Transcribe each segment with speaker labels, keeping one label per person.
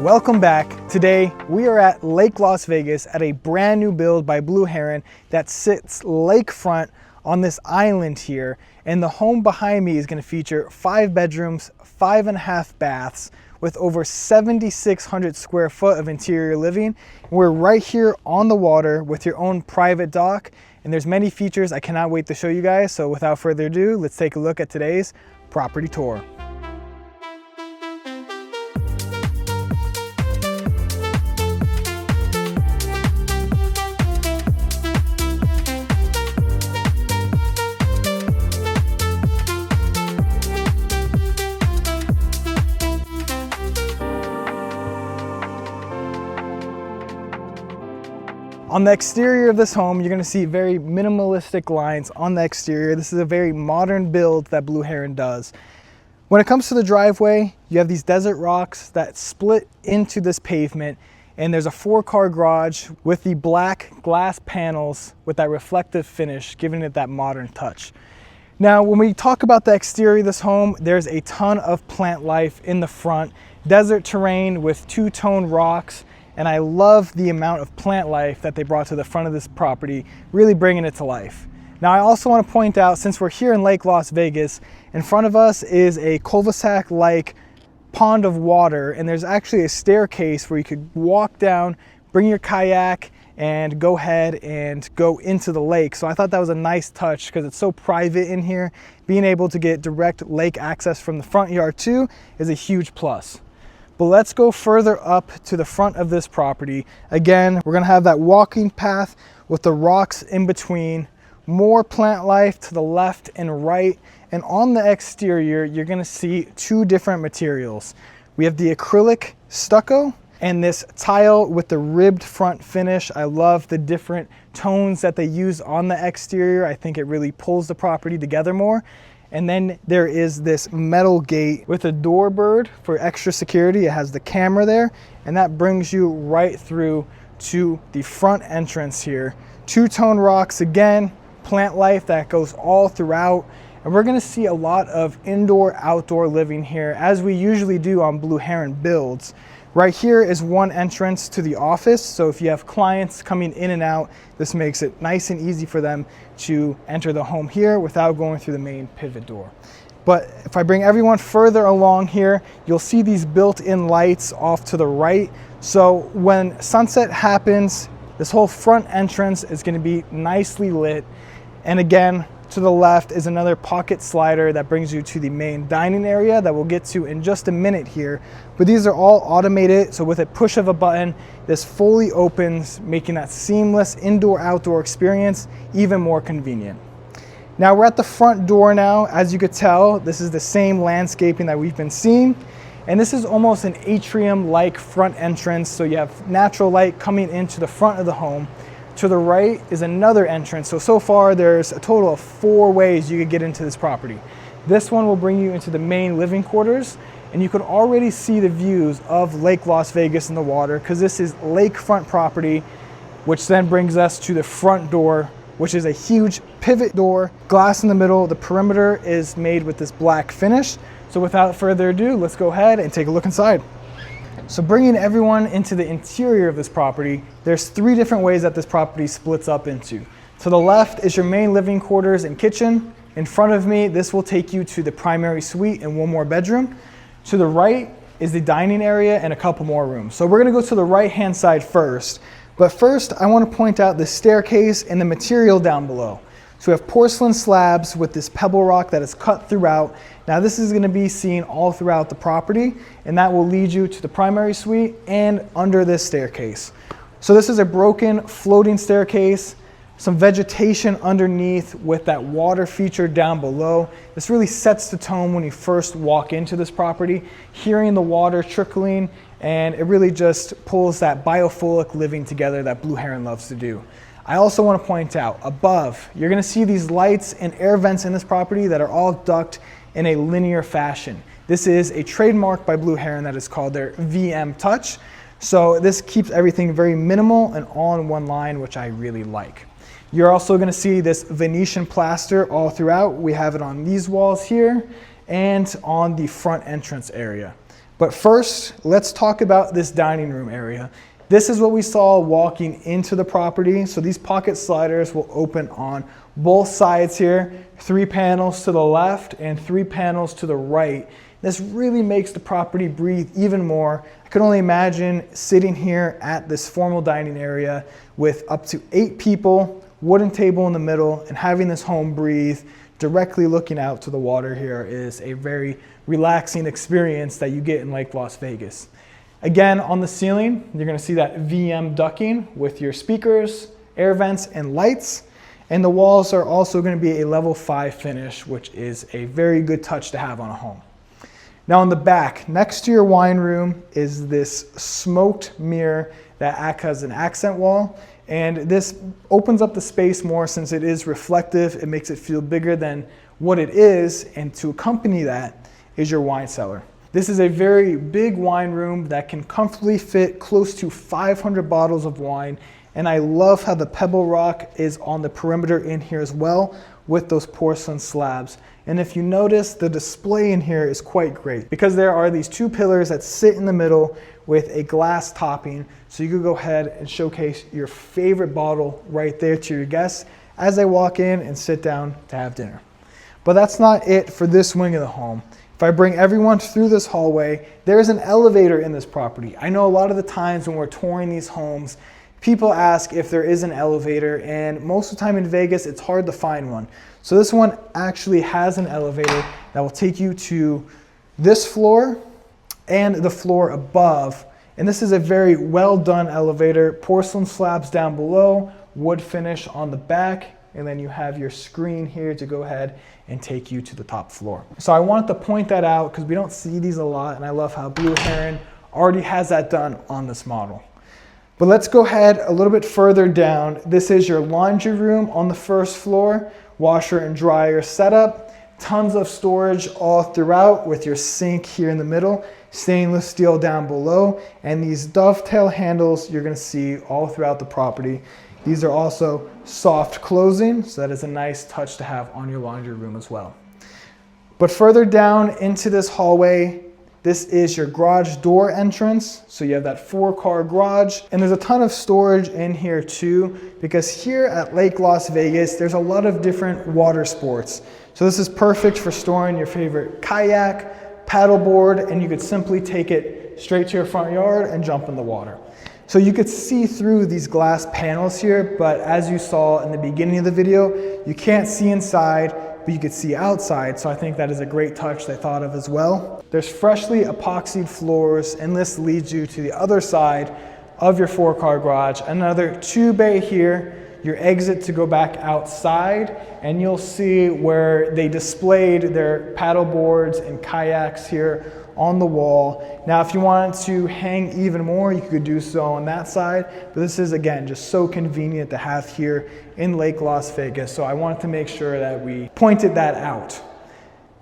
Speaker 1: Welcome back. Today we are at Lake Las Vegas at a brand new build by Blue Heron that sits lakefront on this island here. And the home behind me is going to feature 5 bedrooms, 5.5 baths with over 7,600 square foot of interior living. We're right here on the water with your own private dock. And there's many features I cannot wait to show you guys. So without further ado, let's take a look at today's property tour. On the exterior of this home, you're gonna see very minimalistic lines on the exterior. This is a very modern build that Blue Heron does. When it comes to the driveway, you have these desert rocks that split into this pavement, and there's a 4-car garage with the black glass panels with that reflective finish, giving it that modern touch. Now, when we talk about the exterior of this home, there's a ton of plant life in the front, desert terrain with 2-tone rocks, and I love the amount of plant life that they brought to the front of this property, really bringing it to life. Now, I also want to point out, since we're here in Lake Las Vegas, in front of us is a cul-de-sac-like pond of water, and there's actually a staircase where you could walk down, bring your kayak, and go ahead and go into the lake. So I thought that was a nice touch because it's so private in here. Being able to get direct lake access from the front yard too is a huge plus. But let's go further up to the front of this property. Again, we're gonna have that walking path with the rocks in between, more plant life to the left and right. And on the exterior, you're gonna see 2 different materials. We have the acrylic stucco and this tile with the ribbed front finish. I love the different tones that they use on the exterior. I think it really pulls the property together more. And then there is this metal gate with a doorbird for extra security. It has the camera there, and that brings you right through to the front entrance here. 2-tone rocks again, plant life that goes all throughout. And we're gonna see a lot of indoor-outdoor living here, as we usually do on Blue Heron builds. Right here is one entrance to the office, so if you have clients coming in and out, this makes it nice and easy for them to enter the home here without going through the main pivot door. But if I bring everyone further along here, you'll see these built-in lights off to the right. So when sunset happens, this whole front entrance is going to be nicely lit. And again, to the left is another pocket slider that brings you to the main dining area that we'll get to in just a minute here. But these are all automated, so with a push of a button, this fully opens, making that seamless indoor-outdoor experience even more convenient. Now we're at the front door now. As you could tell, this is the same landscaping that we've been seeing. And this is almost an atrium-like front entrance, so you have natural light coming into the front of the home. To the right is another entrance. So far there's a total of 4 ways you could get into this property. This one will bring you into the main living quarters, and you could already see the views of Lake Las Vegas in the water because this is lakefront property, which then brings us to the front door, which is a huge pivot door, glass in the middle. The perimeter is made with this black finish. So without further ado, let's go ahead and take a look inside. So bringing everyone into the interior of this property, there's 3 different ways that this property splits up into. To the left is your main living quarters and kitchen. In front of me, this will take you to the primary suite and 1 more bedroom. To the right is the dining area and a couple more rooms. So we're gonna go to the right-hand side first. But first, I wanna point out the staircase and the material down below. So we have porcelain slabs with this pebble rock that is cut throughout. Now this is gonna be seen all throughout the property, and that will lead you to the primary suite and under this staircase. So this is a broken floating staircase, some vegetation underneath with that water feature down below. This really sets the tone when you first walk into this property, hearing the water trickling, and it really just pulls that biophilic living together that Blue Heron loves to do. I also want to point out above, you're going to see these lights and air vents in this property that are all ducted in a linear fashion. This is a trademark by Blue Heron that is called their VM Touch. So this keeps everything very minimal and all in one line, which I really like. You're also going to see this Venetian plaster all throughout. We have it on these walls here and on the front entrance area. But first, let's talk about this dining room area. This is what we saw walking into the property. So these pocket sliders will open on both sides here, 3 panels to the left and 3 panels to the right. This really makes the property breathe even more. I could only imagine sitting here at this formal dining area with up to 8 people, wooden table in the middle, and having this home breathe directly looking out to the water here is a very relaxing experience that you get in Lake Las Vegas. Again, on the ceiling, you're gonna see that VM ducting with your speakers, air vents, and lights. And the walls are also gonna be a level 5 finish, which is a very good touch to have on a home. Now on the back, next to your wine room is this smoked mirror that acts as an accent wall. And this opens up the space more since it is reflective. It makes it feel bigger than what it is. And to accompany that is your wine cellar. This is a very big wine room that can comfortably fit close to 500 bottles of wine. And I love how the pebble rock is on the perimeter in here as well with those porcelain slabs. And if you notice, the display in here is quite great because there are these 2 pillars that sit in the middle with a glass topping. So you could go ahead and showcase your favorite bottle right there to your guests as they walk in and sit down to have dinner. But that's not it for this wing of the home. If I bring everyone through this hallway, there is an elevator in this property. I know a lot of the times when we're touring these homes, people ask if there is an elevator, and most of the time in Vegas, it's hard to find one. So this one actually has an elevator that will take you to this floor and the floor above. And this is a very well done elevator, porcelain slabs down below, wood finish on the back, and then you have your screen here to go ahead and take you to the top floor. So I wanted to point that out because we don't see these a lot, and I love how Blue Heron already has that done on this model. But let's go ahead a little bit further down. This is your laundry room on the first floor, washer and dryer setup, tons of storage all throughout with your sink here in the middle, stainless steel down below, and these dovetail handles you're gonna see all throughout the property. These are also soft closing, so that is a nice touch to have on your laundry room as well. But further down into this hallway, this is your garage door entrance. So you have that 4-car garage, and there's a ton of storage in here too, because here at Lake Las Vegas, there's a lot of different water sports. So this is perfect for storing your favorite kayak, paddleboard, and you could simply take it straight to your front yard and jump in the water. So you could see through these glass panels here, but as you saw in the beginning of the video, you can't see inside, but you could see outside. So I think that is a great touch they thought of as well. There's freshly epoxied floors, and this leads you to the other side of your 4-car garage. Another 2-bay here, your exit to go back outside, and you'll see where they displayed their paddle boards and kayaks here on the wall. Now, if you wanted to hang even more, you could do so on that side, but this is, again, just so convenient to have here in Lake Las Vegas, so I wanted to make sure that we pointed that out.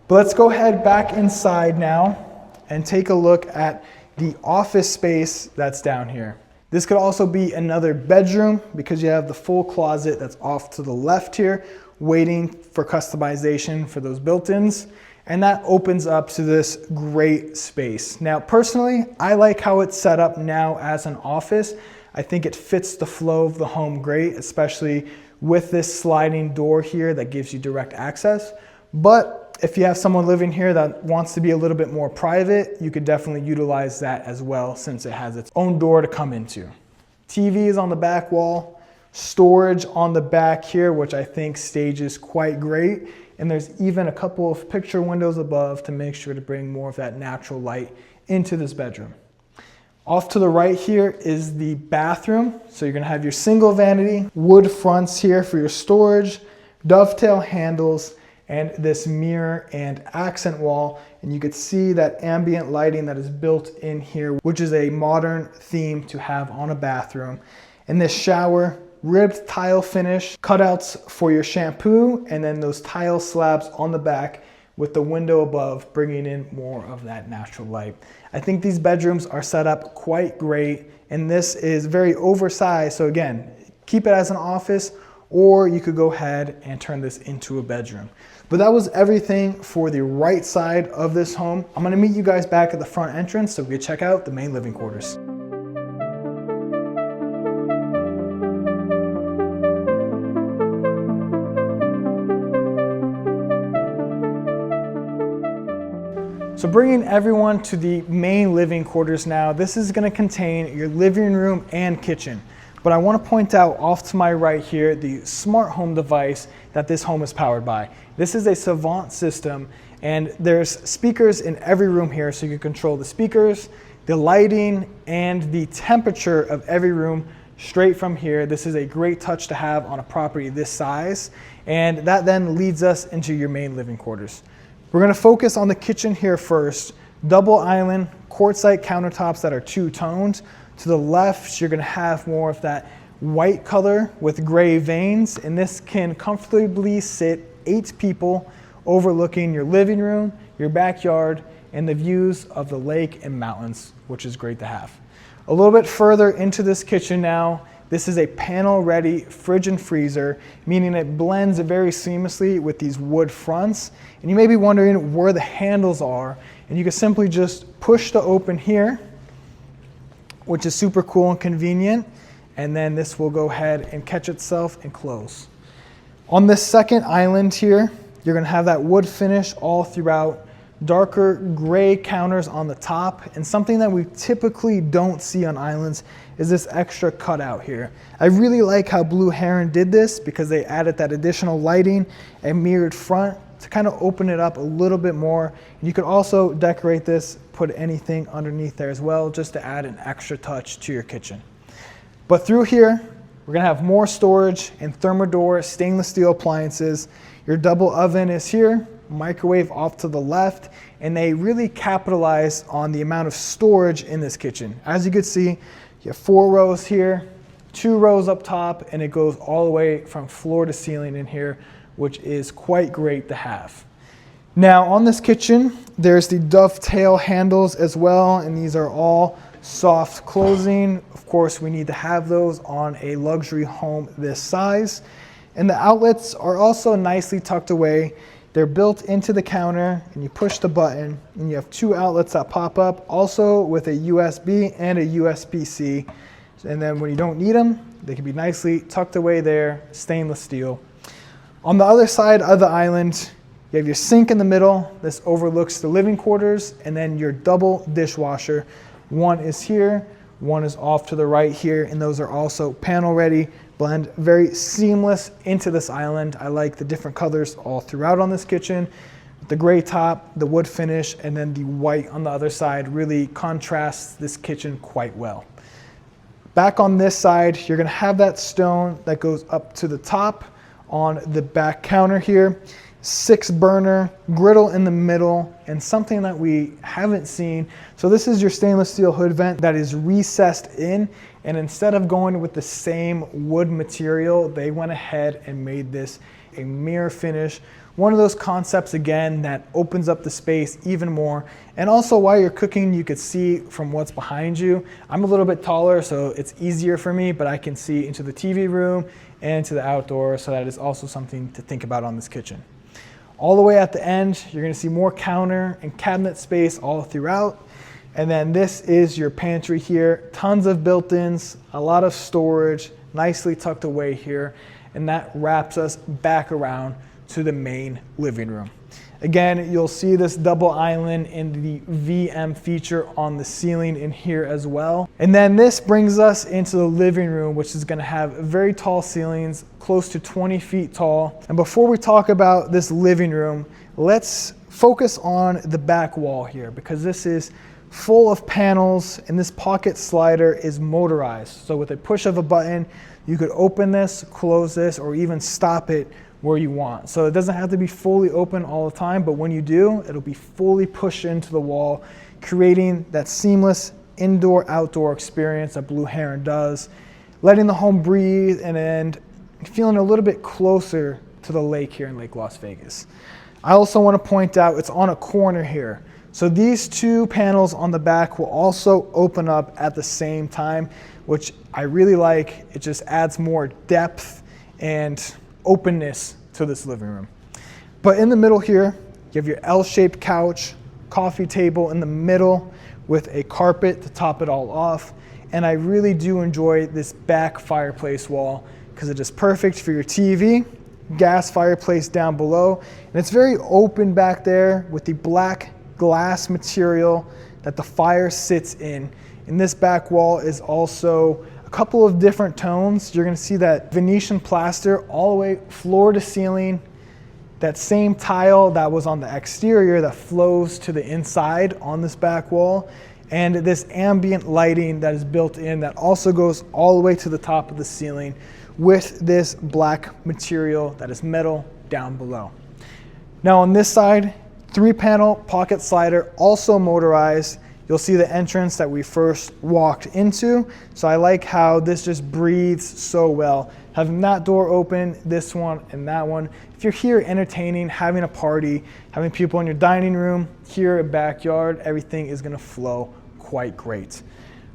Speaker 1: But let's go ahead back inside now and take a look at the office space that's down here. This could also be another bedroom because you have the full closet that's off to the left here, waiting for customization for those built-ins. And that opens up to this great space. Now, personally, I like how it's set up now as an office. I think it fits the flow of the home great, especially with this sliding door here that gives you direct access. But if you have someone living here that wants to be a little bit more private, you could definitely utilize that as well since it has its own door to come into. TV is on the back wall, storage on the back here, which I think stages quite great. And there's even a couple of picture windows above to make sure to bring more of that natural light into this bedroom. Off to the right here is the bathroom. So you're gonna have your single vanity, wood fronts here for your storage, dovetail handles, and this mirror and accent wall. And you could see that ambient lighting that is built in here, which is a modern theme to have on a bathroom. And this shower, ribbed tile finish, cutouts for your shampoo, and then those tile slabs on the back with the window above, bringing in more of that natural light. I think these bedrooms are set up quite great, and this is very oversized. So again, keep it as an office, or you could go ahead and turn this into a bedroom. But that was everything for the right side of this home. I'm gonna meet you guys back at the front entrance so we can check out the main living quarters. So bringing everyone to the main living quarters now, this is gonna contain your living room and kitchen. But I wanna point out off to my right here, the smart home device that this home is powered by. This is a Sqft system, and there's speakers in every room here, so you can control the speakers, the lighting, and the temperature of every room straight from here. This is a great touch to have on a property this size, and that then leads us into your main living quarters. We're gonna focus on the kitchen here first. Double island, quartzite countertops that are two-toned. To the left, you're gonna have more of that white color with gray veins, and this can comfortably sit 8 people overlooking your living room, your backyard, and the views of the lake and mountains, which is great to have. A little bit further into this kitchen now, this is a panel-ready fridge and freezer, meaning it blends very seamlessly with these wood fronts. And you may be wondering where the handles are, and you can simply just push to open here, which is super cool and convenient, and then this will go ahead and catch itself and close. On this second island here, you're gonna have that wood finish all throughout, darker gray counters on the top, and something that we typically don't see on islands is this extra cutout here. I really like how Blue Heron did this because they added that additional lighting and mirrored front to kind of open it up a little bit more. And you could also decorate this, put anything underneath there as well, just to add an extra touch to your kitchen. But through here, we're gonna have more storage and Thermador stainless steel appliances. Your double oven is here, microwave off to the left, and they really capitalize on the amount of storage in this kitchen. As you can see, you have 4 rows here, 2 rows up top, and it goes all the way from floor to ceiling in here, which is quite great to have. Now on this kitchen, there's the dovetail handles as well, and these are all soft closing. Of course, we need to have those on a luxury home this size. And the outlets are also nicely tucked away. They're built into the counter, and you push the button, and you have 2 outlets that pop up, also with a USB and a USB-C. And then when you don't need them, they can be nicely tucked away there, stainless steel. On the other side of the island, you have your sink in the middle. This overlooks the living quarters, and then your double dishwasher. One is here, one is off to the right here, and those are also panel ready. Blend very seamless into this island. I like the different colors all throughout on this kitchen. The gray top, the wood finish, and then the white on the other side really contrasts this kitchen quite well. Back on this side, you're gonna have that stone that goes up to the top on the back counter here. 6 burner, griddle in the middle, and something that we haven't seen. So this is your stainless steel hood vent that is recessed in, and instead of going with the same wood material, they went ahead and made this a mirror finish. One of those concepts, again, that opens up the space even more. And also while you're cooking, you could see from what's behind you. I'm a little bit taller, so it's easier for me, but I can see into the TV room and to the outdoor, so that is also something to think about on this kitchen. All the way at the end, you're gonna see more counter and cabinet space all throughout. And then this is your pantry here. Tons of built-ins, a lot of storage, nicely tucked away here. And that wraps us back around to the main living room. Again, you'll see this double island in the VM feature on the ceiling in here as well. And then this brings us into the living room, which is gonna have very tall ceilings, close to 20 feet tall. And before we talk about this living room, let's focus on the back wall here, because this is full of panels, and this pocket slider is motorized. So with a push of a button, you could open this, close this, or even stop it where you want. So it doesn't have to be fully open all the time, but when you do, it'll be fully pushed into the wall, creating that seamless indoor-outdoor experience that Blue Heron does, letting the home breathe and feeling a little bit closer to the lake here in Lake Las Vegas. I also want to point out it's on a corner here. So these 2 panels on the back will also open up at the same time, which I really like. It just adds more depth and openness to this living room. But in the middle here, you have your L-shaped couch, coffee table in the middle with a carpet to top it all off. And I really do enjoy this back fireplace wall because it is perfect for your TV, gas fireplace down below. And it's very open back there with the black glass material that the fire sits in. And this back wall is also a couple of different tones. You're gonna see that Venetian plaster all the way floor to ceiling, that same tile that was on the exterior that flows to the inside on this back wall, and this ambient lighting that is built in that also goes all the way to the top of the ceiling with this black material that is metal down below. Now on this side, 3-panel pocket slider, also motorized. You'll see the entrance that we first walked into. So I like how this just breathes so well. Having that door open, this one and that one. If you're here entertaining, having a party, having people in your dining room, here a backyard, everything is gonna flow quite great.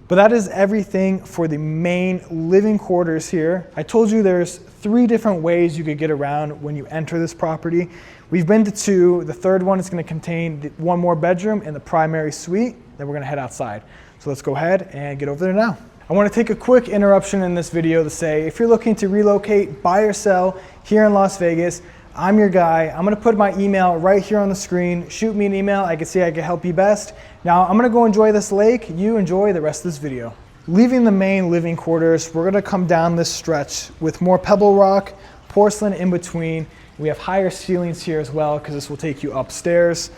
Speaker 1: But that is everything for the main living quarters here. I told you there's 3 different ways you could get around when you enter this property. We've been to 2. The third one is going to contain 1 more bedroom and the primary suite. Then we're going to head outside. So let's go ahead and get over there now. I want to take a quick interruption in this video to say, if you're looking to relocate, buy or sell here in Las Vegas, I'm your guy. I'm going to put my email right here on the screen. Shoot me an email. I can see I can help you best. Now I'm going to go enjoy this lake. You enjoy the rest of this video. Leaving the main living quarters, we're going to come down this stretch with more pebble rock, porcelain in between. We have higher ceilings here as well because this will take you upstairs.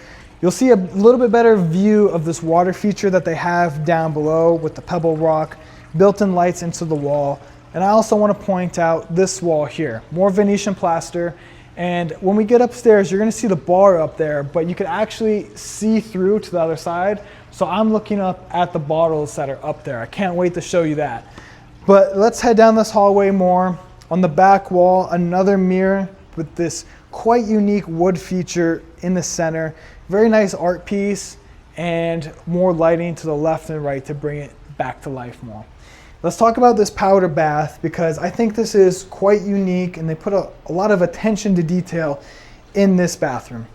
Speaker 1: You'll see a little bit better view of this water feature that they have down below with the pebble rock, built-in lights into the wall. And I also want to point out this wall here, more Venetian plaster. And when we get upstairs, you're going to see the bar up there, but you can actually see through to the other side. So I'm looking up at the bottles that are up there. I can't wait to show you that. But let's head down this hallway more. On the back wall, another mirror with this quite unique wood feature in the center. Very nice art piece and more lighting to the left and right to bring it back to life more. Let's talk about this powder bath because I think this is quite unique and they put a lot of attention to detail in this bathroom.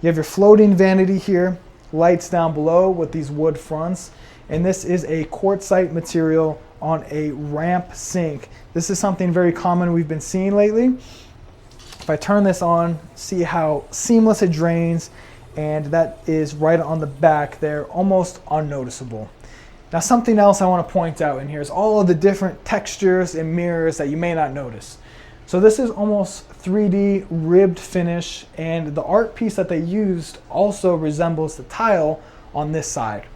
Speaker 1: You have your floating vanity here, lights down below with these wood fronts, and this is a quartzite material on a ramp sink. This is something very common we've been seeing lately. If I turn this on, see how seamless it drains, and that is right on the back there, almost unnoticeable. Now something else I want to point out in here is all of the different textures and mirrors that you may not notice. So this is almost 3D ribbed finish, and the art piece that they used also resembles the tile on this side.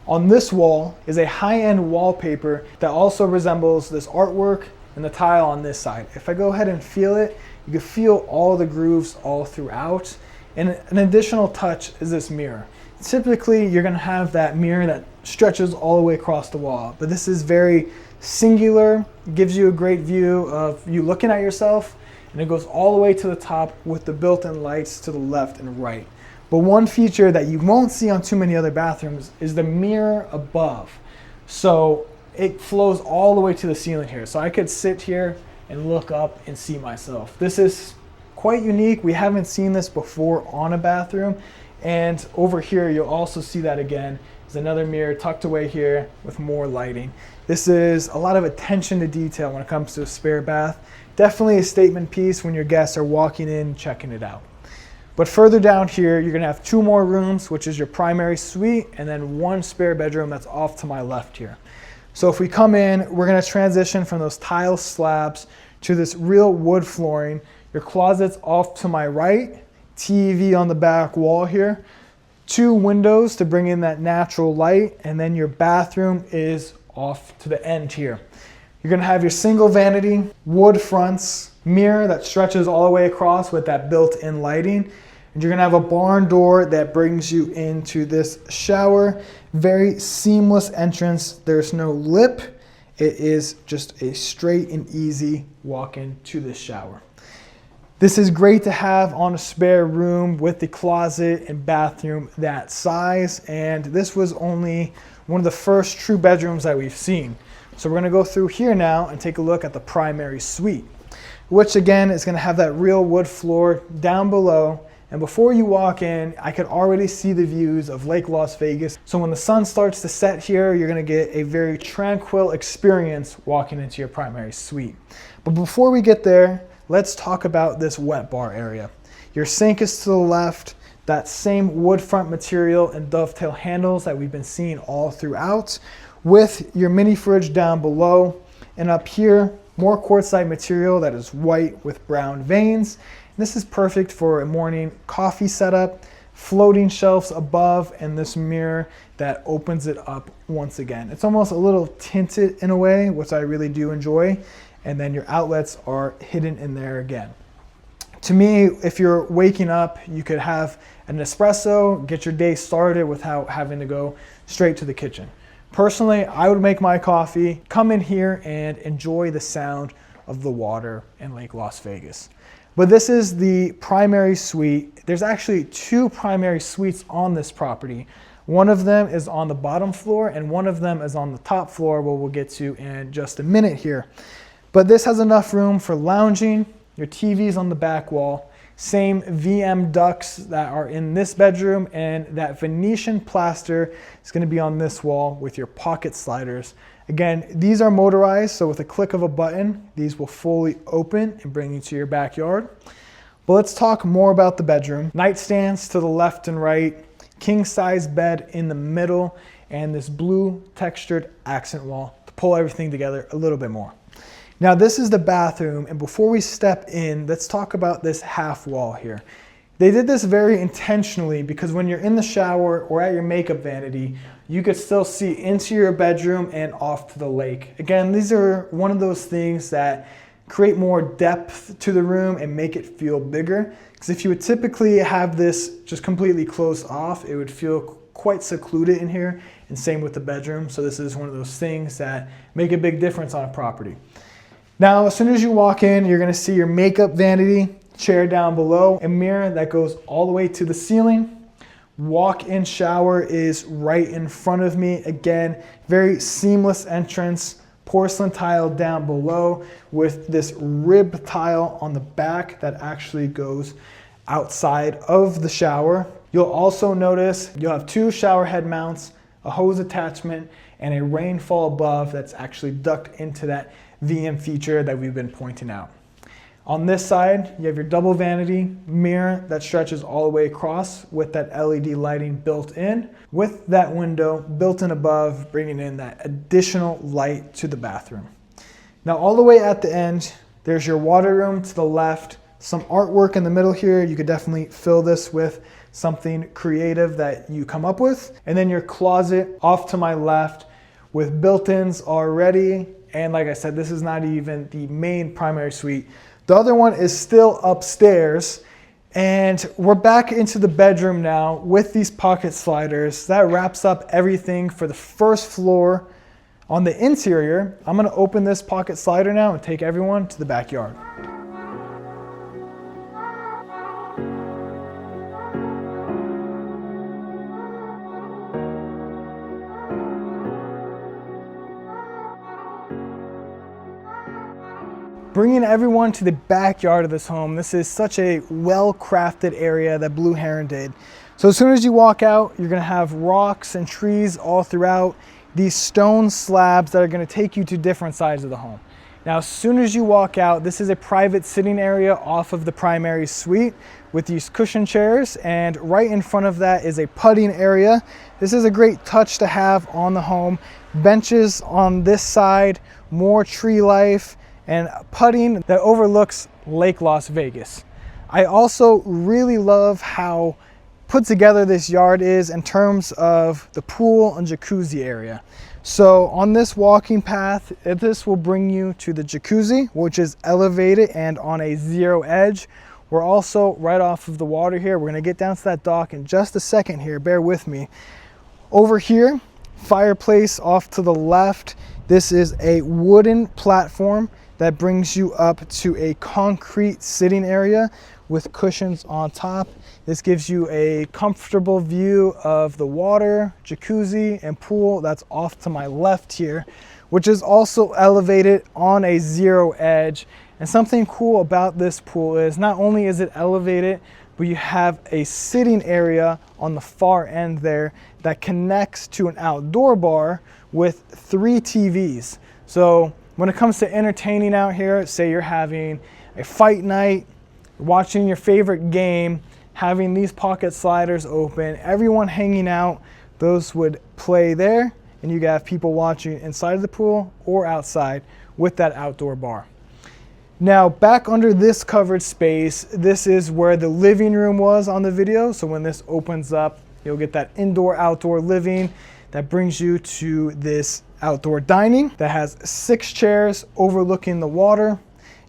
Speaker 1: On this wall is a high-end wallpaper that also resembles this artwork and the tile on this side. If I go ahead and feel it, you can feel all the grooves all throughout. And an additional touch is this mirror. Typically, you're gonna have that mirror that stretches all the way across the wall, but this is very singular, gives you a great view of you looking at yourself, and it goes all the way to the top with the built-in lights to the left and right. But one feature that you won't see on too many other bathrooms is the mirror above. So it flows all the way to the ceiling here. So I could sit here and look up and see myself. This is quite unique. We haven't seen this before on a bathroom. And over here, you'll also see that again. There's another mirror tucked away here with more lighting. This is a lot of attention to detail when it comes to a spare bath. Definitely a statement piece when your guests are walking in, checking it out. But further down here, you're gonna have 2 more rooms, which is your primary suite, and then 1 spare bedroom that's off to my left here. So if we come in, we're gonna transition from those tile slabs to this real wood flooring. Your closet's off to my right, TV on the back wall here, 2 windows to bring in that natural light, and then your bathroom is off to the end here. You're gonna have your single vanity, wood fronts, mirror that stretches all the way across with that built-in lighting. And you're gonna have a barn door that brings you into this shower. Very seamless entrance. There's no lip. It is just a straight and easy walk into this shower. This is great to have on a spare room with the closet and bathroom that size. And this was only one of the first true bedrooms that we've seen. So we're gonna go through here now and take a look at the primary suite, which again is gonna have that real wood floor down below And before you walk in, I could already see the views of Lake Las Vegas. So when the sun starts to set here, you're gonna get a very tranquil experience walking into your primary suite. But before we get there, let's talk about this wet bar area. Your sink is to the left, that same wood front material and dovetail handles that we've been seeing all throughout, with your mini fridge down below. And up here, more quartzite material that is white with brown veins. This is perfect for a morning coffee setup, floating shelves above, and this mirror that opens it up once again. It's almost a little tinted in a way, which I really do enjoy. And then your outlets are hidden in there again. To me, if you're waking up, you could have an espresso, get your day started without having to go straight to the kitchen. Personally, I would make my coffee, come in here and enjoy the sound of the water in Lake Las Vegas. But this is the primary suite. There's actually 2 primary suites on this property. One of them is on the bottom floor and one of them is on the top floor, what we'll get to in just a minute here. But this has enough room for lounging, your TV's on the back wall, same VM ducts that are in this bedroom, and that Venetian plaster is going to be on this wall with your pocket sliders. Again, these are motorized, so with a click of a button, these will fully open and bring you to your backyard. But let's talk more about the bedroom. Nightstands to the left and right, king size bed in the middle, and this blue textured accent wall to pull everything together a little bit more. Now this is the bathroom, and before we step in, let's talk about this half wall here. They did this very intentionally because when you're in the shower or at your makeup vanity, you could still see into your bedroom and off to the lake. Again, these are one of those things that create more depth to the room and make it feel bigger. Because if you would typically have this just completely closed off, it would feel quite secluded in here, and same with the bedroom. So this is one of those things that make a big difference on a property. Now, as soon as you walk in, you're gonna see your makeup vanity, chair down below, a mirror that goes all the way to the ceiling. Walk-in shower is right in front of me. Again, very seamless entrance, porcelain tile down below with this rib tile on the back that actually goes outside of the shower. You'll also notice you'll have 2 shower head mounts, a hose attachment, and a rainfall above that's actually ducked into that VM feature that we've been pointing out. On this side, you have your double vanity mirror that stretches all the way across with that LED lighting built in, with that window built in above, bringing in that additional light to the bathroom. Now, all the way at the end, there's your water room to the left, some artwork in the middle here. You could definitely fill this with something creative that you come up with. And then your closet off to my left with built-ins already. And like I said, this is not even the main primary suite. The other one is still upstairs, and we're back into the bedroom now with these pocket sliders. That wraps up everything for the first floor. On the interior, I'm gonna open this pocket slider now and take everyone to the backyard. Bringing everyone to the backyard of this home. This is such a well-crafted area that Blue Heron did. So as soon as you walk out, you're gonna have rocks and trees all throughout, these stone slabs that are gonna take you to different sides of the home. Now, as soon as you walk out, this is a private sitting area off of the primary suite with these cushion chairs, and right in front of that is a putting area. This is a great touch to have on the home. Benches on this side, more tree life, and putting that overlooks Lake Las Vegas. I also really love how put together this yard is in terms of the pool and jacuzzi area. So on this walking path, this will bring you to the jacuzzi, which is elevated and on a 0 edge. We're also right off of the water here. We're gonna get down to that dock in just a second here, bear with me. Over here, fireplace off to the left. This is a wooden platform that brings you up to a concrete sitting area with cushions on top. This gives you a comfortable view of the water, jacuzzi, and pool that's off to my left here, which is also elevated on a 0 edge. And something cool about this pool is not only is it elevated, but you have a sitting area on the far end there that connects to an outdoor bar with 3 TVs. So when it comes to entertaining out here, say you're having a fight night, watching your favorite game, having these pocket sliders open, everyone hanging out, those would play there, and you have people watching inside of the pool or outside with that outdoor bar. Now back under this covered space, this is where the living room was on the video. So when this opens up, you'll get that indoor-outdoor living that brings you to this outdoor dining that has 6 chairs overlooking the water.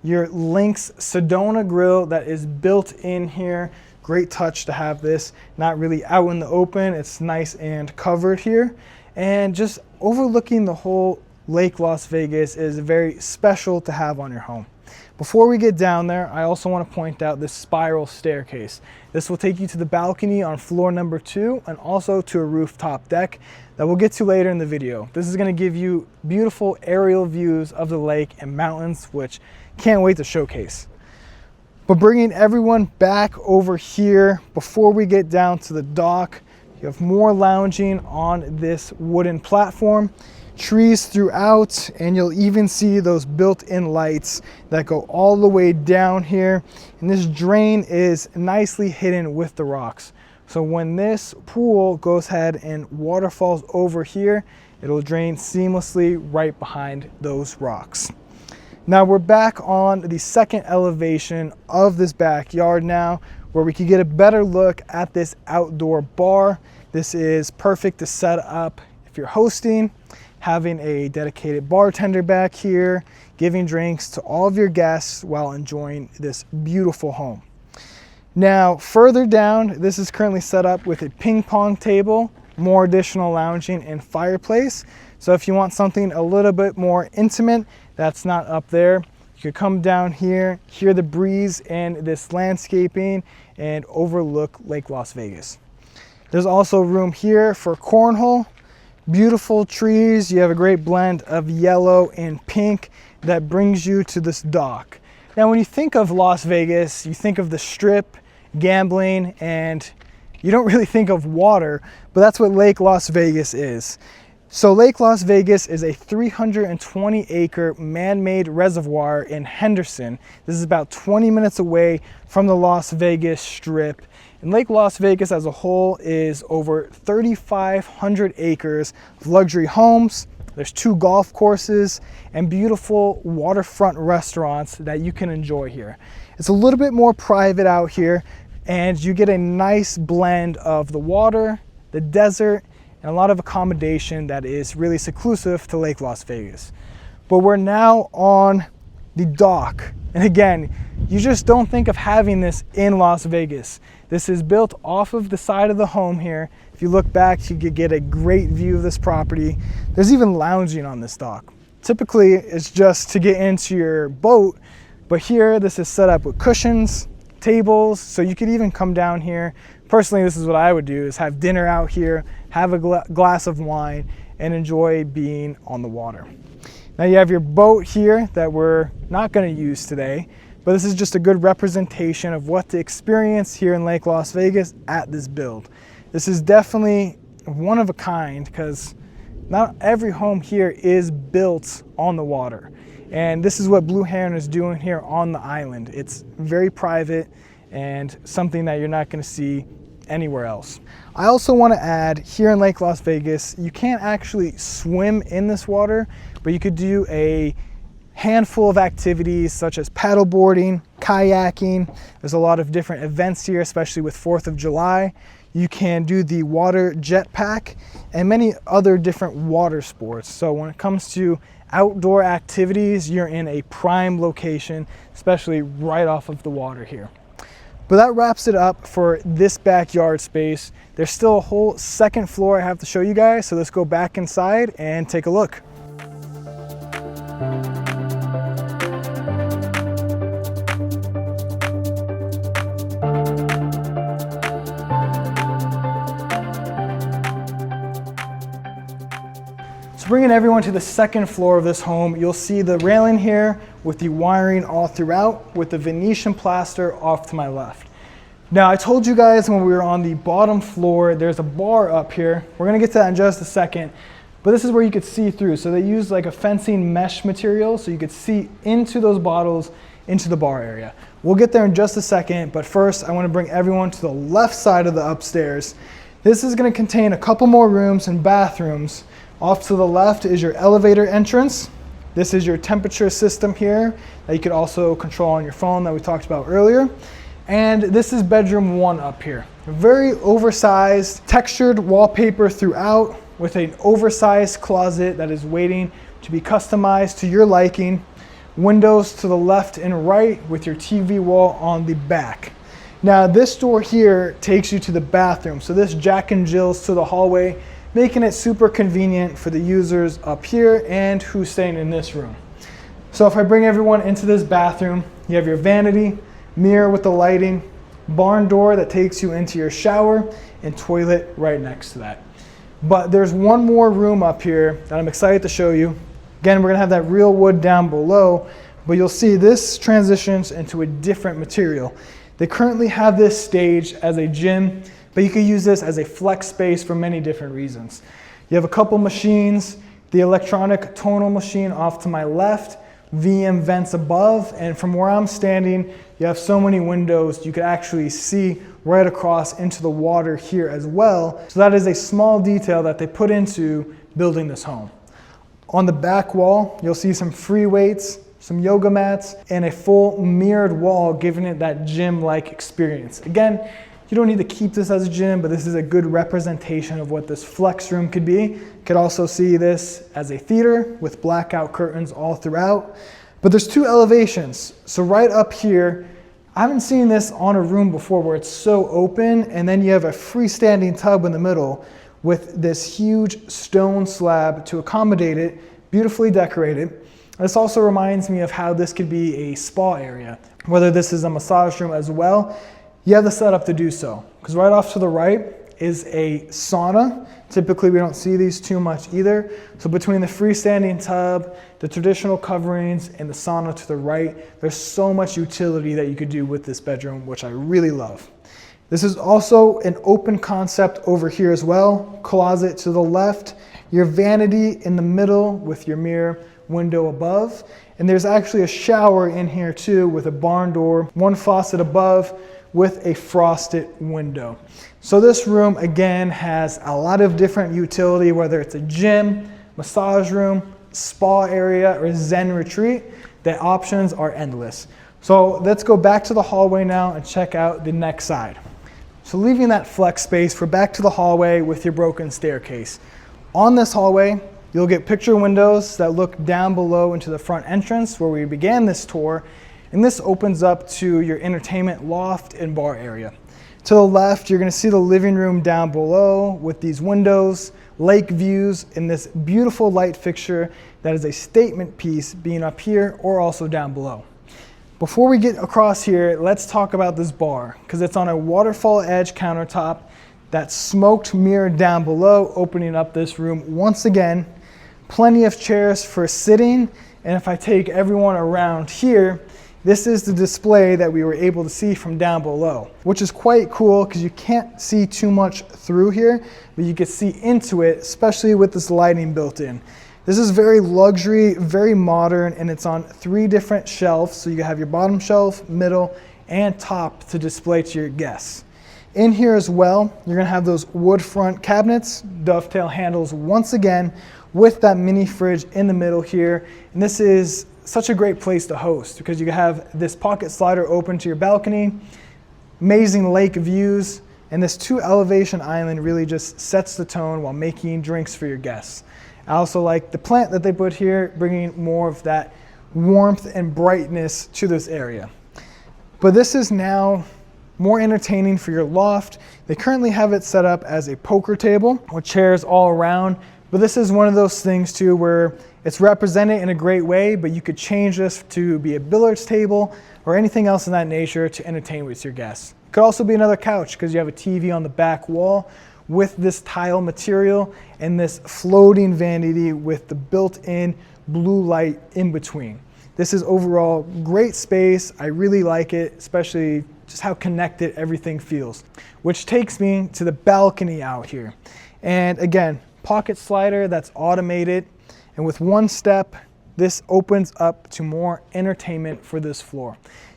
Speaker 1: Your Lynx Sedona grill that is built in here. Great touch to have this not really out in the open. It's nice and covered here. And just overlooking the whole Lake Las Vegas is very special to have on your home. Before we get down there, I also want to point out this spiral staircase. This will take you to the balcony on floor number 2 and also to a rooftop deck that we'll get to later in the video. This is going to give you beautiful aerial views of the lake and mountains, which can't wait to showcase. But bringing everyone back over here before we get down to the dock, you have more lounging on this wooden platform. Trees throughout, and you'll even see those built-in lights that go all the way down here. And this drain is nicely hidden with the rocks. So when this pool goes ahead and waterfalls over here, it'll drain seamlessly right behind those rocks. Now we're back on the second elevation of this backyard now, where we can get a better look at this outdoor bar. This is perfect to set up if you're hosting, having a dedicated bartender back here, giving drinks to all of your guests while enjoying this beautiful home. Now, further down, this is currently set up with a ping pong table, more additional lounging and fireplace. So if you want something a little bit more intimate, that's not up there. You could come down here, hear the breeze and this landscaping, and overlook Lake Las Vegas. There's also room here for cornhole. Beautiful trees. You have a great blend of yellow and pink that brings you to this dock. Now when you think of Las Vegas, you think of the Strip, gambling, and you don't really think of water, but that's what Lake Las Vegas is. So Lake Las Vegas is a 320-acre man-made reservoir in Henderson. This is about 20 minutes away from the Las Vegas Strip. And Lake Las Vegas as a whole is over 3,500 acres of luxury homes. There's 2 golf courses and beautiful waterfront restaurants that you can enjoy here. It's a little bit more private out here, and you get a nice blend of the water, the desert, and a lot of accommodation that is really seclusive to Lake Las Vegas. But we're now on the dock. And again, you just don't think of having this in Las Vegas. This is built off of the side of the home here. If you look back, you could get a great view of this property. There's even lounging on this dock. Typically, it's just to get into your boat, but here this is set up with cushions, tables, so you could even come down here. Personally, this is what I would do, is have dinner out here, have a glass of wine, and enjoy being on the water. Now you have your boat here that we're not going to use today, but this is just a good representation of what to experience here in Lake Las Vegas at this build. This is definitely one of a kind because not every home here is built on the water. And this is what Blue Heron is doing here on the island. It's very private and something that you're not going to see anywhere else. I also want to add, here in Lake Las Vegas, you can't actually swim in this water, but you could do a handful of activities such as paddleboarding, kayaking. There's a lot of different events here, especially with 4th of July. You can do the water jetpack and many other different water sports. So when it comes to outdoor activities, you're in a prime location, especially right off of the water here. But that wraps it up for this backyard space. There's still a whole second floor I have to show you guys, so let's go back inside and take a look. So bringing everyone to the second floor of this home, you'll see the railing here with the wiring all throughout with the Venetian plaster off to my left. Now, I told you guys when we were on the bottom floor, there's a bar up here. We're gonna get to that in just a second, but this is where you could see through. So they use like a fencing mesh material so you could see into those bottles, into the bar area. We'll get there in just a second, but first I wanna bring everyone to the left side of the upstairs. This is gonna contain a couple more rooms and bathrooms. Off to the left is your elevator entrance. This is your temperature system here that you could also control on your phone that we talked about earlier. And this is bedroom 1 up here. Very oversized, textured wallpaper throughout with an oversized closet that is waiting to be customized to your liking. Windows to the left and right with your TV wall on the back. Now this door here takes you to the bathroom. So this Jack and Jill's to the hallway, making it super convenient for the users up here and who's staying in this room. So if I bring everyone into this bathroom, you have your vanity, mirror with the lighting, barn door that takes you into your shower, and toilet right next to that. But there's one more room up here that I'm excited to show you. Again, we're gonna have that real wood down below, but you'll see this transitions into a different material. They currently have this stage as a gym, but you could use this as a flex space for many different reasons. You have a couple machines, the electronic tonal machine off to my left, VM vents above, and from where I'm standing, you have so many windows you could actually see right across into the water here as well. So that is a small detail that they put into building this home. On the back wall, you'll see some free weights, some yoga mats, and a full mirrored wall, giving it that gym-like experience. Again, you don't need to keep this as a gym, but this is a good representation of what this flex room could be. You could also see this as a theater with blackout curtains all throughout. But there's 2 elevations. So right up here, I haven't seen this on a room before where it's so open, and then you have a freestanding tub in the middle with this huge stone slab to accommodate it, beautifully decorated. This also reminds me of how this could be a spa area, whether this is a massage room as well. You have the setup to do so, because right off to the right is a sauna. Typically we don't see these too much either. So between the freestanding tub, the traditional coverings, and the sauna to the right, there's so much utility that you could do with this bedroom, which I really love. This is also an open concept over here as well. Closet to the left, your vanity in the middle with your mirror, window above. And there's actually a shower in here too with a barn door, one faucet above, with a frosted window. So this room again has a lot of different utility, whether it's a gym, massage room, spa area, or Zen retreat. The options are endless. So let's go back to the hallway now and check out the next side. So leaving that flex space, we're back to the hallway with your broken staircase. On this hallway, you'll get picture windows that look down below into the front entrance where we began this tour. And this opens up to your entertainment loft and bar area. To the left, you're gonna see the living room down below with these windows, lake views, and this beautiful light fixture that is a statement piece being up here or also down below. Before we get across here, let's talk about this bar, because it's on a waterfall edge countertop, that smoked mirror down below, opening up this room once again. Plenty of chairs for sitting, and if I take everyone around here, this is the display that we were able to see from down below, which is quite cool because you can't see too much through here, but you can see into it, especially with this lighting built in. This is very luxury, very modern, and it's on 3 different shelves. So you have your bottom shelf, middle, and top to display to your guests. In here as well, you're gonna have those wood front cabinets, dovetail handles once again, with that mini fridge in the middle here. And this is such a great place to host because you have this pocket slider open to your balcony, amazing lake views, and this 2 elevation island really just sets the tone while making drinks for your guests. I also like the plant that they put here, bringing more of that warmth and brightness to this area. But this is now more entertaining for your loft. They currently have it set up as a poker table with chairs all around, but this is one of those things too where it's represented in a great way, but you could change this to be a billiards table or anything else in that nature to entertain with your guests. It could also be another couch because you have a TV on the back wall with this tile material and this floating vanity with the built-in blue light in between. This is overall great space. I really like it, especially just how connected everything feels. Which takes me to the balcony out here. And again, pocket slider that's automated. And with one step, this opens up to more entertainment for this floor.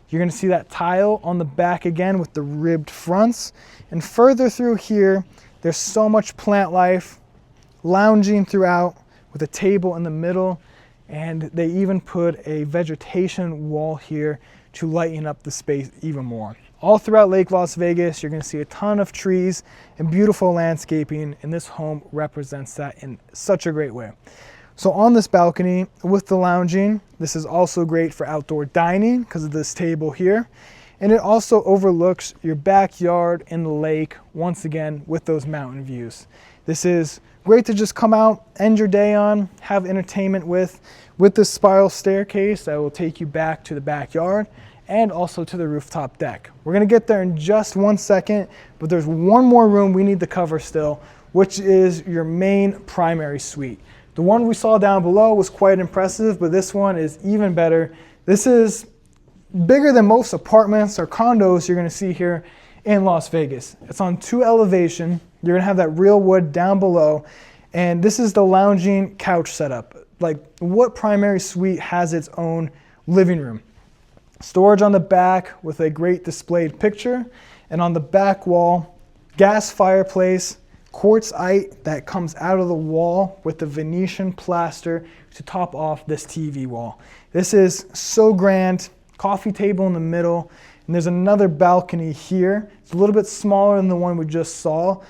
Speaker 1: You're gonna see that tile on the back again with the ribbed fronts. And further through here, there's so much plant life lounging throughout with a table in the middle. And they even put a vegetation wall here to lighten up the space even more. All throughout Lake Las Vegas, you're gonna see a ton of trees and beautiful landscaping, and this home represents that in such a great way. So on this balcony with the lounging, this is also great for outdoor dining because of this table here. And it also overlooks your backyard and the lake, once again, with those mountain views. This is great to just come out, end your day on, have entertainment with this spiral staircase that will take you back to the backyard and also to the rooftop deck. We're gonna get there in just 1 second, but there's one more room we need to cover still, which is your main primary suite. The one we saw down below was quite impressive, but this one is even better. This is bigger than most apartments or condos you're gonna see here in Las Vegas. It's on 2 elevation. You're gonna have that real wood down below. And this is the lounging couch setup. Like, what primary suite has its own living room? Storage on the back with a great displayed picture. And on the back wall, gas fireplace, quartzite that comes out of the wall with the Venetian plaster to top off this TV wall. This is so grand. Coffee table in the middle, and there's another balcony here. It's a little bit smaller than the one we just saw,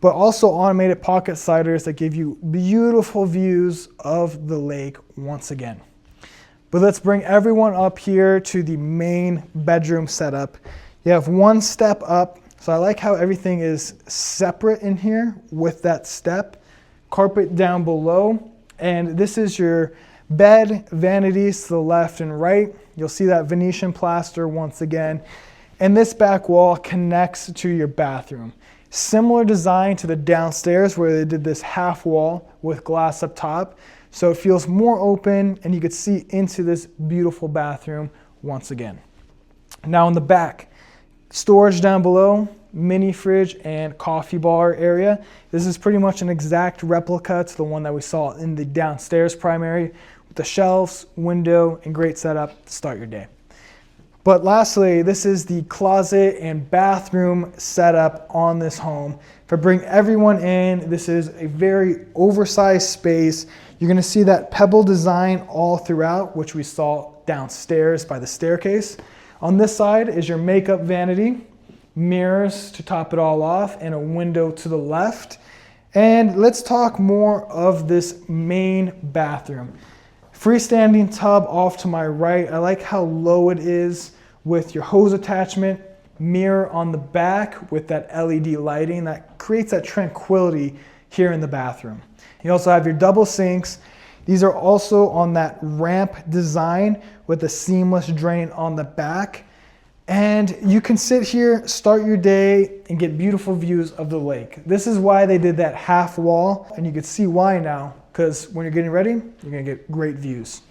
Speaker 1: but also automated pocket sliders that give you beautiful views of the lake once again. But let's bring everyone up here to the main bedroom setup. You have one step up, so I like how everything is separate in here with that step. Carpet down below, and this is your bed, vanities to the left and right. You'll see that Venetian plaster once again. And this back wall connects to your bathroom. Similar design to the downstairs where they did this half wall with glass up top. So it feels more open and you could see into this beautiful bathroom once again. Now in the back, storage down below, mini fridge and coffee bar area. This is pretty much an exact replica to the one that we saw in the downstairs primary with the shelves, window, and great setup to start your day. But lastly, this is the closet and bathroom setup on this home. If I bring everyone in, this is a very oversized space. You're gonna see that pebble design all throughout, which we saw downstairs by the staircase. On this side is your makeup vanity, mirrors to top it all off, and a window to the left. And let's talk more of this main bathroom. Freestanding tub off to my right. I like how low it is with your hose attachment, mirror on the back with that LED lighting that creates that tranquility here in the bathroom. You also have your double sinks. These are also on that ramp design with a seamless drain on the back. And you can sit here, start your day, and get beautiful views of the lake. This is why they did that half wall, and you can see why now, because when you're getting ready, you're gonna get great views.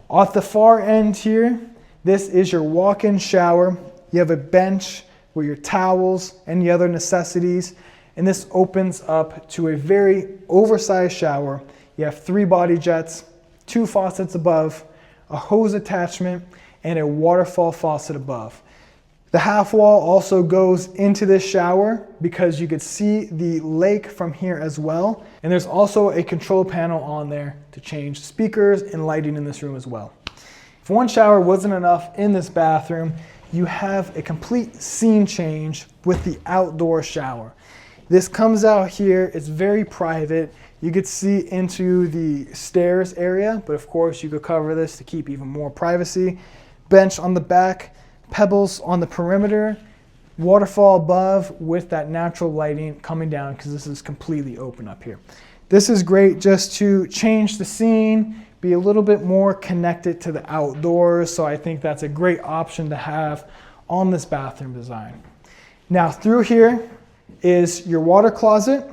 Speaker 1: Off the far end here, this is your walk-in shower. You have a bench with your towels and the other necessities, and this opens up to a very oversized shower. You have 3 body jets, 2 faucets above, a hose attachment, and a waterfall faucet above. The half wall also goes into this shower because you could see the lake from here as well. And there's also a control panel on there to change speakers and lighting in this room as well. If one shower wasn't enough in this bathroom, you have a complete scene change with the outdoor shower. This comes out here, it's very private. You could see into the stairs area, but of course you could cover this to keep even more privacy. Bench on the back, pebbles on the perimeter, waterfall above with that natural lighting coming down because this is completely open up here. This is great just to change the scene, be a little bit more connected to the outdoors. So I think that's a great option to have on this bathroom design. Now through here is your water closet.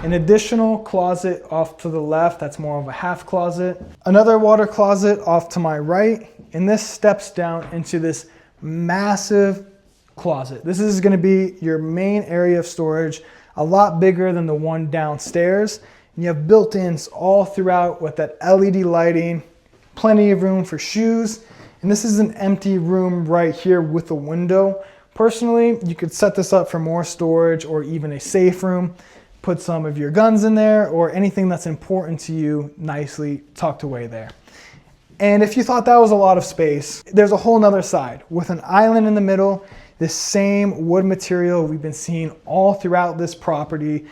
Speaker 1: An additional closet off to the left, that's more of a half closet. Another water closet off to my right, and this steps down into this massive closet. This is going to be your main area of storage, a lot bigger than the one downstairs. And you have built-ins all throughout with that LED lighting, plenty of room for shoes. And this is an empty room right here with a window. Personally, you could set this up for more storage or even a safe room. Put some of your guns in there or anything that's important to you nicely tucked away there. And if you thought that was a lot of space, there's a whole nother side with an island in the middle, this same wood material we've been seeing all throughout this property.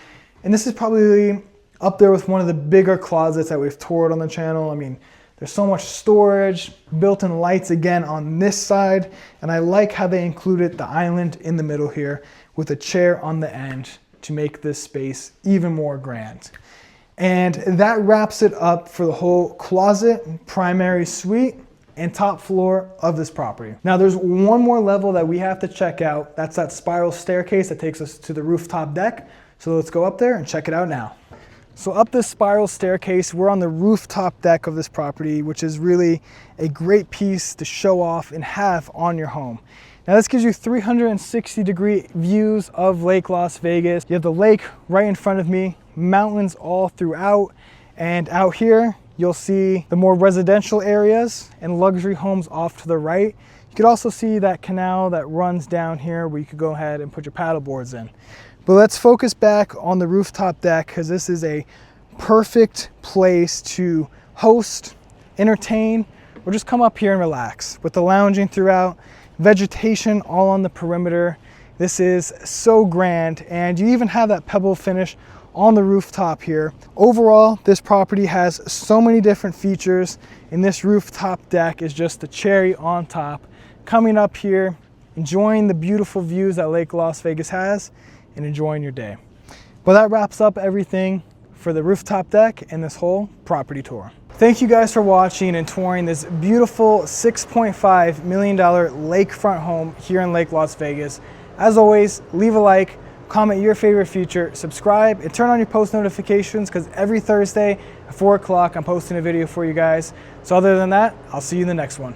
Speaker 1: And this is probably up there with one of the bigger closets that we've toured on the channel. I mean, there's so much storage, built-in lights again on this side. And I like how they included the island in the middle here with a chair on the end to make this space even more grand. And that wraps it up for the whole closet, primary suite, and top floor of this property. Now there's one more level that we have to check out. That's that spiral staircase that takes us to the rooftop deck. So let's go up there and check it out now. So up this spiral staircase, we're on the rooftop deck of this property, which is really a great piece to show off and have on your home. Now this gives you 360-degree views of Lake Las Vegas. You have the lake right in front of me, mountains all throughout, and out here you'll see the more residential areas and luxury homes off to the right. You could also see that canal that runs down here where you could go ahead and put your paddle boards in. But let's focus back on the rooftop deck because this is a perfect place to host, entertain, or just come up here and relax with the lounging throughout. Vegetation all on the perimeter. This is so grand, and you even have that pebble finish on the rooftop here. Overall, this property has so many different features, and this rooftop deck is just the cherry on top. Coming up here, enjoying the beautiful views that Lake Las Vegas has, and enjoying your day. Well, that wraps up everything for the rooftop deck and this whole property tour. Thank you guys for watching and touring this beautiful $6.5 million lakefront home here in Lake Las Vegas. As always, leave a like, comment your favorite feature, subscribe, and turn on your post notifications because every Thursday at 4 o'clock I'm posting a video for you guys. So other than that, I'll see you in the next one.